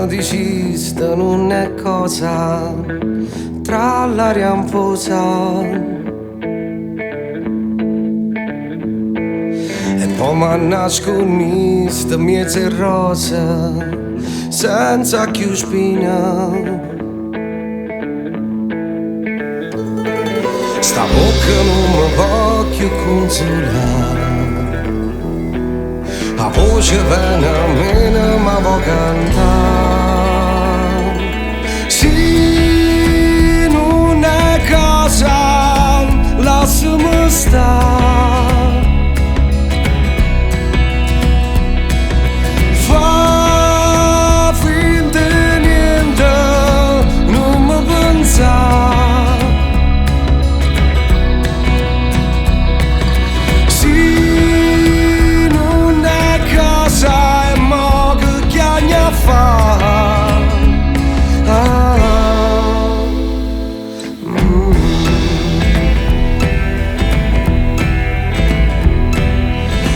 mi diciste non è cosa tra l'aria amposa e poi mi nascondiste mezzo rosa senza più spina. Sta bocca non mi può più consolare, la voce viene a me non mi può cantare. Sì, non è cosa, lasciami stare. Fa finta di niente, non mi pensare.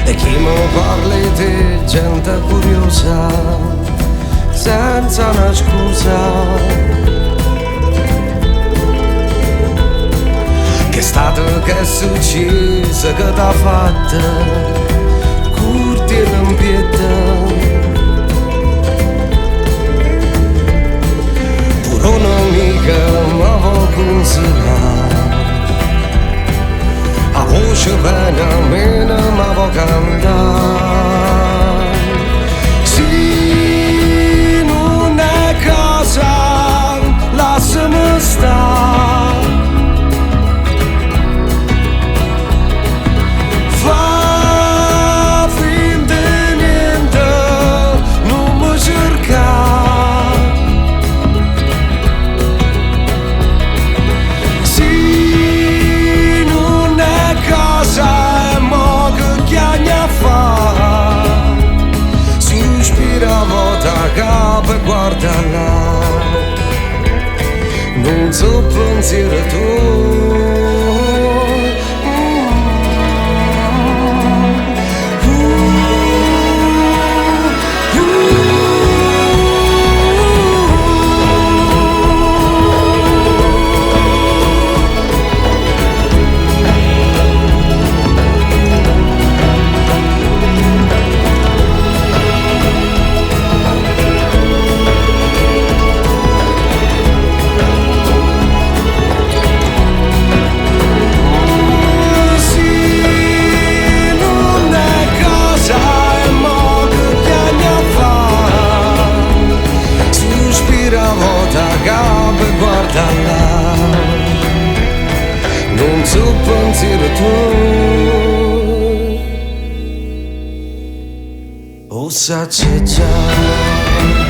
E chi mi parli di gente curiosa senza una scusa, che è stato, che è successo, che t'ha fatta curti e lampietta. Un'amica mi può consolare, la voce bene a me non mi può cantare. Sì, non è cosa, lasciami stare. Fa finta di niente, non mi cercare. Capo e guarda là, non so pensiero tuo. Non so pensiero tuo, o sa c'è già.